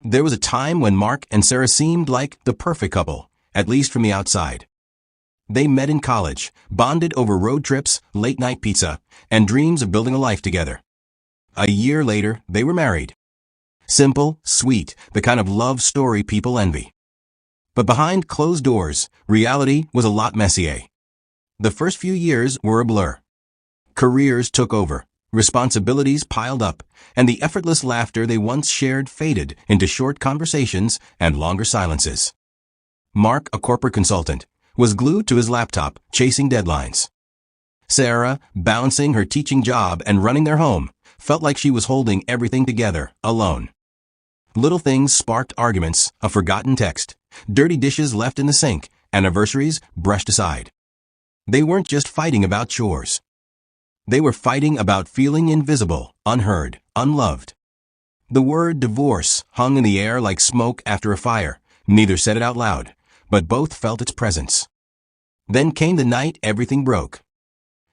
There was a time when Mark and Sarah seemed like the perfect couple, at least from the outside. They met in college, bonded over road trips, late-night pizza, and dreams of building a life together. A year later, they were married. Simple, sweet, the kind of love story people envy. But behind closed doors, reality was a lot messier. The first few years were a blur. Careers took over, responsibilities piled up, and the effortless laughter they once shared faded into short conversations and longer silences. Mark, a corporate consultant, was glued to his laptop, chasing deadlines. Sarah, balancing her teaching job and running their home, felt like she was holding everything together, alone. Little things sparked arguments, a forgotten text, dirty dishes left in the sink, anniversaries brushed aside. They weren't just fighting about chores. They were fighting about feeling invisible, unheard, unloved. The word divorce hung in the air like smoke after a fire. Neither said it out loud, but both felt its presence. Then came the night everything broke.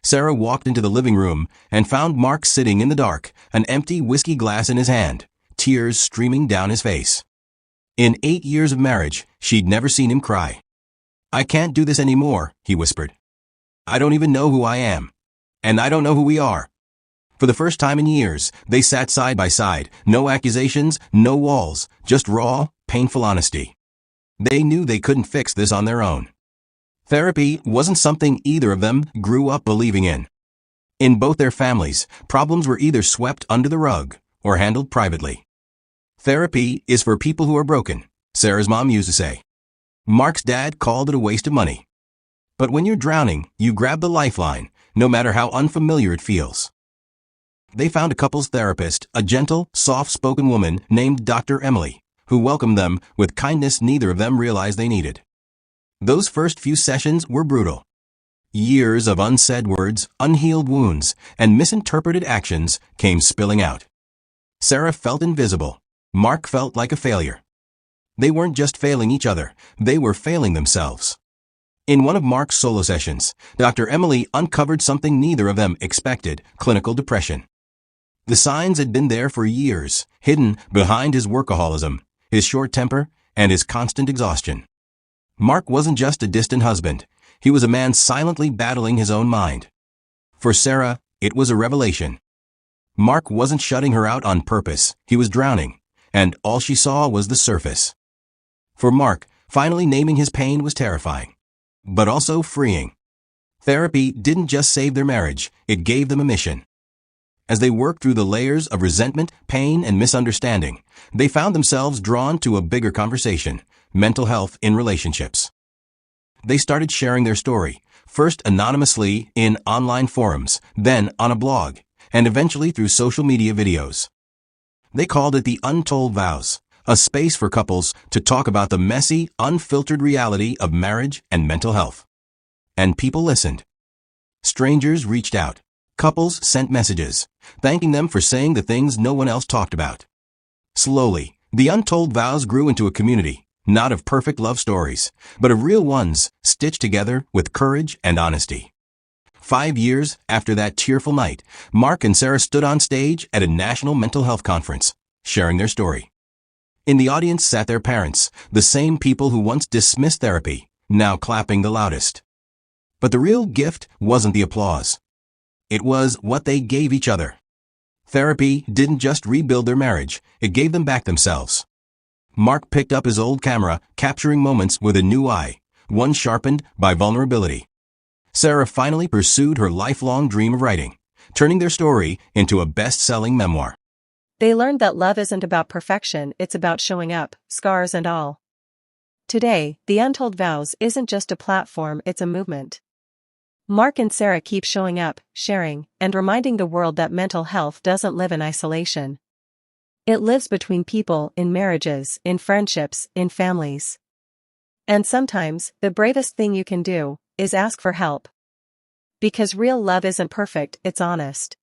Sarah walked into the living room and found Mark sitting in the dark, an empty whiskey glass in his hand, tears streaming down his face. In 8 years of marriage, she'd never seen him cry. "I can't do this anymore," he whispered. "I don't even know who I am. And I don't know who we are." For the first time in years, they sat side by side, no accusations, no walls, just raw, painful honesty. They knew they couldn't fix this on their own. Therapy wasn't something either of them grew up believing in. In both their families, problems were either swept under the rug or handled privately. Therapy is for people who are broken, Sarah's mom used to say. Mark's dad called it a waste of money. But when you're drowning, you grab the lifeline, no matter how unfamiliar it feels. They found a couples therapist, a gentle, soft-spoken woman named Dr. Emily, who welcomed them with kindness neither of them realized they needed. Those first few sessions were brutal. Years of unsaid words, unhealed wounds, and misinterpreted actions came spilling out. Sarah felt invisible. Mark felt like a failure. They weren't just failing each other, they were failing themselves. In one of Mark's solo sessions, Dr. Emily uncovered something neither of them expected: clinical depression. The signs had been there for years, hidden behind his workaholism, his short temper, and his constant exhaustion. Mark wasn't just a distant husband, he was a man silently battling his own mind. For Sarah, it was a revelation. Mark wasn't shutting her out on purpose, he was drowning, and all she saw was the surface. For Mark, finally naming his pain was terrifying, but also freeing. Therapy didn't just save their marriage, it gave them a mission. As they worked through the layers of resentment, pain, and misunderstanding, they found themselves drawn to a bigger conversation: mental health in relationships. They started sharing their story, first anonymously in online forums, then on a blog, and eventually through social media videos. They called it the Untold Vows, a space for couples to talk about the messy, unfiltered reality of marriage and mental health. And people listened. Strangers reached out. Couples sent messages, thanking them for saying the things no one else talked about. Slowly, the Untold Vows grew into a community, not of perfect love stories, but of real ones, stitched together with courage and honesty. 5 years after that tearful night, Mark and Sarah stood on stage at a national mental health conference, sharing their story. In the audience sat their parents, the same people who once dismissed therapy, now clapping the loudest. But the real gift wasn't the applause. It was what they gave each other. Therapy didn't just rebuild their marriage, it gave them back themselves. Mark picked up his old camera, capturing moments with a new eye, one sharpened by vulnerability. Sarah finally pursued her lifelong dream of writing, turning their story into a best-selling memoir. They learned that love isn't about perfection, it's about showing up, scars and all. Today, the Untold Vows isn't just a platform, it's a movement. Mark and Sarah keep showing up, sharing, and reminding the world that mental health doesn't live in isolation. It lives between people, in marriages, in friendships, in families. And sometimes, the bravest thing you can do is ask for help. Because real love isn't perfect, it's honest.